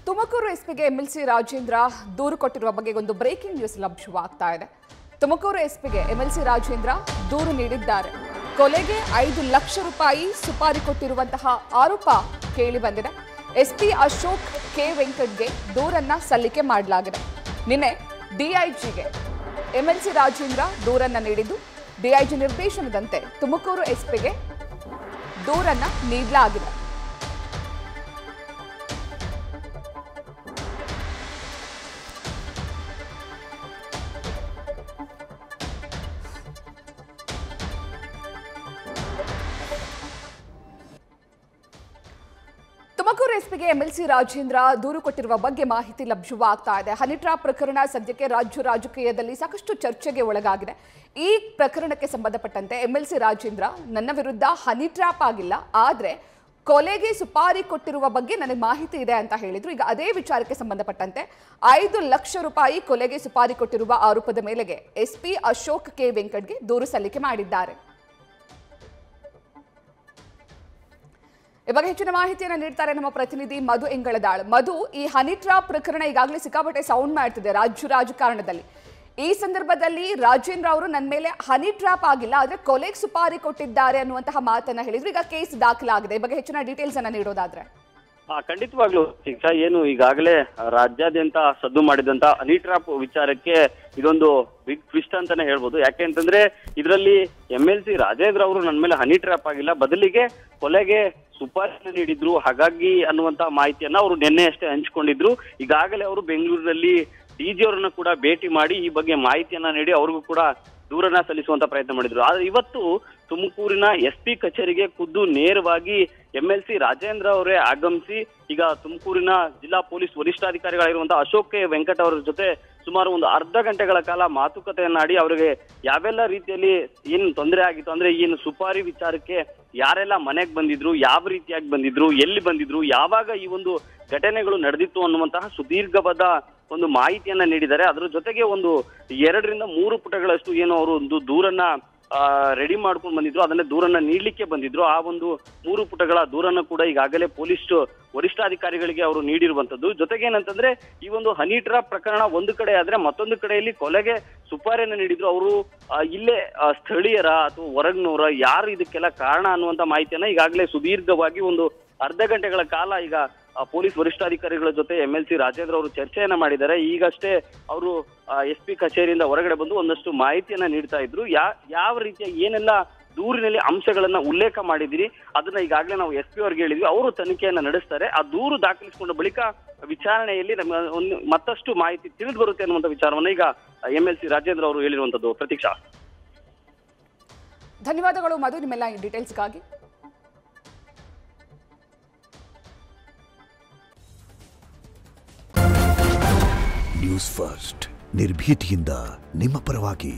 Tumakuru ಎಸ್ಪಿಗೆ MLC Rajendra ದೂರು ಕೊಟ್ಟಿರುವ ಬಗ್ಗೆ ಒಂದು ಬ್ರೇಕಿಂಗ್ ನ್ಯೂಸ್ ಲಭ್ಯವಾಗ್ತಾ ಇದೆ. ತುಮಕೂರು ಎಸ್ಪಿಗೆ ಎಂಎಲ್ಸಿ ರಾಜೇಂದ್ರ ದೂರು ನೀಡಿದ್ದಾರೆ. ಕೊಲೆಗೆ 5 ಲಕ್ಷ ರೂಪಾಯಿ ಸುಪಾರಿ ಕೊಟ್ಟಿರುವಂತಹ ಆರೋಪ ಕೇಳಿ ಬಂದಿದೆ. ಎಸ್ಪಿ ಅಶೋಕ್ ಕೆ ವೆಂಕಟ್ಗೆ ದೂರನ್ನ ಸಲ್ಲಿಕೆ ಮಾಡಲಾಗಿದೆ. ನಿನ್ನೆ ಡಿಐಜಿಗೆ ಎಂಎಲ್ಸಿ ರಾಜೇಂದ್ರ ದೂರನ್ನ ನೀಡಿದ್ದು, ಡಿಐಜಿ ನಿರ್ದೇಶನದಂತೆ ತುಮಕೂರು ಎಸ್ಪಿಗೆ ದೂರನ್ನ ನೀಡಲಾಗಿದೆ. ತುಮಕೂರು ಎಸ್ಪಿಗೆ ಎಂಎಲ್ಸಿ ರಾಜೇಂದ್ರ ದೂರು ಕೊಟ್ಟಿರುವ ಬಗ್ಗೆ ಮಾಹಿತಿ ಲಭ್ಯವಾಗ್ತಾ ಇದೆ. ಹನಿ ಟ್ರ್ಯಾಪ್ ಪ್ರಕರಣ ಸದ್ಯಕ್ಕೆ ರಾಜ್ಯ ರಾಜಕೀಯದಲ್ಲಿ ಸಾಕಷ್ಟು ಚರ್ಚೆಗೆ ಒಳಗಾಗಿದೆ. ಈ ಪ್ರಕರಣಕ್ಕೆ ಸಂಬಂಧಪಟ್ಟಂತೆ ಎಂಎಲ್ಸಿ ರಾಜೇಂದ್ರ ನನ್ನ ವಿರುದ್ಧ ಹನಿ ಟ್ರ್ಯಾಪ್ ಆಗಿಲ್ಲ, ಆದರೆ ಕೊಲೆಗೆ ಸುಪಾರಿ ಕೊಟ್ಟಿರುವ ಬಗ್ಗೆ ನನಗೆ ಮಾಹಿತಿ ಇದೆ ಅಂತ ಹೇಳಿದ್ರು. ಈಗ ಅದೇ ವಿಚಾರಕ್ಕೆ ಸಂಬಂಧಪಟ್ಟಂತೆ 5 ಲಕ್ಷ ರೂಪಾಯಿ ಕೊಲೆಗೆ ಸುಪಾರಿ ಕೊಟ್ಟಿರುವ ಆರೋಪದ ಮೇಲೆಗೆ ಎಸ್ಪಿ ಅಶೋಕ್ ಕೆ ವೆಂಕಟ್ಗೆ ದೂರು ಸಲ್ಲಿಕೆ ಮಾಡಿದ್ದಾರೆ. ಇವಾಗ ಹೆಚ್ಚಿನ ಮಾಹಿತಿಯನ್ನು ನೀಡ್ತಾರೆ ನಮ್ಮ ಪ್ರತಿನಿಧಿ ಮಧು ಇಂಗಳದಾಳ್. ಮಧು, ಈ ಹನಿ ಟ್ರ್ಯಾಪ್ ಪ್ರಕರಣ ಈಗಾಗಲೇ ಸಿಕ್ಕಾಪಟ್ಟೆ ಸೌಂಡ್ ಮಾಡ್ತಿದೆ ರಾಜ್ಯ ರಾಜಕಾರಣದಲ್ಲಿ. ಈ ಸಂದರ್ಭದಲ್ಲಿ ರಾಜೇಂದ್ರ ಅವರು ನನ್ನ ಮೇಲೆ ಹನಿ ಟ್ರ್ಯಾಪ್ ಆಗಿಲ್ಲ, ಆದ್ರೆ ಕೊಲೆಗೆ ಸುಪಾರಿ ಕೊಟ್ಟಿದ್ದಾರೆ ಅನ್ನುವಂತಹ ಮಾತನ್ನ ಹೇಳಿದ್ರು. ಈಗ ಕೇಸ್ ದಾಖಲಾಗಿದೆ. ಈ ಬಗ್ಗೆ ಹೆಚ್ಚಿನ ಡೀಟೇಲ್ಸ್ ಅನ್ನ ನೀಡೋದಾದ್ರೆ? ಖಂಡಿತವಾಗ್ಲೂ ಶಿಕ್ಷಾ, ಏನು ಈಗಾಗಲೇ ರಾಜ್ಯಾದ್ಯಂತ ಸದ್ದು ಮಾಡಿದಂತ ಹನಿ ಟ್ರ್ಯಾಪ್ ವಿಚಾರಕ್ಕೆ ಇದೊಂದು ಬಿಗ್ ಟ್ವಿಸ್ಟ್ ಅಂತಾನೆ ಹೇಳ್ಬೋದು. ಯಾಕೆ ಅಂತಂದ್ರೆ ಇದರಲ್ಲಿ ಎಂಎಲ್ಸಿ ರಾಜೇಂದ್ರ ಅವರು ನನ್ನ ಮೇಲೆ ಹನಿ ಟ್ರ್ಯಾಪ್ ಆಗಿಲ್ಲ, ಬದಲಿಗೆ ಕೊಲೆಗೆ ಸುಪಾರಿ ನೀಡಿದ್ರು, ಹಾಗಾಗಿ ಅನ್ನುವಂತ ಮಾಹಿತಿಯನ್ನ ಅವರು ನಿನ್ನೆ ಅಷ್ಟೇ ಹಂಚಿಕೊಂಡಿದ್ರು. ಈಗಾಗಲೇ ಅವರು ಬೆಂಗಳೂರಿನಲ್ಲಿ ಡಿಜಿ ಅವರನ್ನ ಕೂಡ ಭೇಟಿ ಮಾಡಿ ಈ ಬಗ್ಗೆ ಮಾಹಿತಿಯನ್ನ ನೀಡಿ ಅವ್ರಿಗೂ ಕೂಡ ದೂರನ್ನ ಸಲ್ಲಿಸುವಂತ ಪ್ರಯತ್ನ ಮಾಡಿದ್ರು. ಆದ್ರೆ ಇವತ್ತು ತುಮಕೂರಿನ ಎಸ್ಪಿ ಕಚೇರಿಗೆ ಖುದ್ದು ನೇರವಾಗಿ ಎಂಎಲ್ಸಿ ರಾಜೇಂದ್ರ ಅವರೇ ಆಗಮಿಸಿ ಈಗ ತುಮಕೂರಿನ ಜಿಲ್ಲಾ ಪೊಲೀಸ್ ವರಿಷ್ಠಾಧಿಕಾರಿಗಳಿರುವಂತಹ ಅಶೋಕ್ ಕೆ ವೆಂಕಟ್ ಅವರ ಜೊತೆ ಸುಮಾರು ಒಂದು ಅರ್ಧ ಗಂಟೆಗಳ ಕಾಲ ಮಾತುಕತೆಯನ್ನಾಡಿ ಅವರಿಗೆ ಯಾವೆಲ್ಲ ರೀತಿಯಲ್ಲಿ ಏನು ತೊಂದರೆ ಆಗಿತ್ತು, ಅಂದ್ರೆ ಏನು ಸುಪಾರಿ ವಿಚಾರಕ್ಕೆ ಯಾರೆಲ್ಲ ಮನೆಗೆ ಬಂದಿದ್ರು, ಯಾವ ರೀತಿಯಾಗಿ ಬಂದಿದ್ರು, ಎಲ್ಲಿ ಬಂದಿದ್ರು, ಯಾವಾಗ ಈ ಒಂದು ಘಟನೆಗಳು ನಡೆದಿತ್ತು ಅನ್ನುವಂತಹ ಸುದೀರ್ಘವಾದ ಒಂದು ಮಾಹಿತಿಯನ್ನ ನೀಡಿದ್ದಾರೆ. ಅದರ ಜೊತೆಗೆ ಒಂದು 2 ರಿಂದ 3 ಪುಟಗಳಷ್ಟು ಏನು ಅವರು ಒಂದು ದೂರನ್ನ ರೆಡಿ ಮಾಡ್ಕೊಂಡು ಬಂದಿದ್ರು, ಅದನ್ನೇ ದೂರನ್ನ ನೀಡಲಿಕ್ಕೆ ಬಂದಿದ್ರು. ಆ ಒಂದು 3 ಪುಟಗಳ ದೂರನ್ನ ಕೂಡ ಈಗಾಗಲೇ ಪೊಲೀಸ್ ವರಿಷ್ಠಾಧಿಕಾರಿಗಳಿಗೆ ಅವರು ನೀಡಿರುವಂತದ್ದು. ಜೊತೆಗೆ ಏನಂತಂದ್ರೆ ಈ ಒಂದು ಹನಿ ಟ್ರ್ಯಾಪ್ ಪ್ರಕರಣ ಒಂದು ಕಡೆ ಆದ್ರೆ, ಮತ್ತೊಂದು ಕಡೆಯಲ್ಲಿ ಕೊಲೆಗೆ ಸುಪಾರಿಯನ್ನ ನೀಡಿದ್ರು ಅವರು ಇಲ್ಲೇ ಸ್ಥಳೀಯರ ಅಥವಾ ಹೊರಗ್ನವರ, ಯಾರು ಇದಕ್ಕೆಲ್ಲ ಕಾರಣ ಅನ್ನುವಂತ ಮಾಹಿತಿಯನ್ನ ಈಗಾಗಲೇ ಸುದೀರ್ಘವಾಗಿ ಒಂದು ಅರ್ಧ ಗಂಟೆಗಳ ಕಾಲ ಈಗ ಪೊಲೀಸ್ ವರಿಷ್ಠಾಧಿಕಾರಿಗಳ ಜೊತೆ ಎಂಎಲ್ಸಿ ರಾಜೇಂದ್ರ ಅವರು ಚರ್ಚೆಯನ್ನ ಮಾಡಿದ್ದಾರೆ. ಈಗಷ್ಟೇ ಅವರು ಎಸ್ಪಿ ಕಚೇರಿಯಿಂದ ಹೊರಗಡೆ ಬಂದು ಒಂದಷ್ಟು ಮಾಹಿತಿಯನ್ನ ನೀಡ್ತಾ ಇದ್ರು. ಯಾವ ರೀತಿಯ ಏನೆಲ್ಲ ದೂರಿನಲ್ಲಿ ಅಂಶಗಳನ್ನ ಉಲ್ಲೇಖ ಮಾಡಿದಿರಿ ಅದನ್ನ ಈಗಾಗಲೇ ನಾವು ಎಸ್ಪಿ ಅವ್ರಿಗೆ ಹೇಳಿದ್ವಿ, ಅವರು ತನಿಖೆಯನ್ನ ನಡೆಸ್ತಾರೆ. ಆ ದೂರು ದಾಖಲಿಸಿಕೊಂಡ ಬಳಿಕ ವಿಚಾರಣೆಯಲ್ಲಿ ನಮಗೆ ಮತ್ತಷ್ಟು ಮಾಹಿತಿ ತಿಳಿದು ಬರುತ್ತೆ ಅನ್ನುವಂಥ ವಿಚಾರವನ್ನ ಈಗ ಎಂಎಲ್ಸಿ ರಾಜೇಂದ್ರ ಅವರು ಹೇಳಿರುವಂತದ್ದು. ಪ್ರತೀಕ್ಷಾ, ಧನ್ಯವಾದಗಳು ಮಧು ನಿಮ್ಮೆಲ್ಲ ಈ ಡೀಟೇಲ್ಸ್ಗಾಗಿ. ನ್ಯೂಸ್ ಫಸ್ಟ್ ನಿರ್ಭೀತಿಯಿಂದ ನಿಮ್ಮ ಪರವಾಗಿ.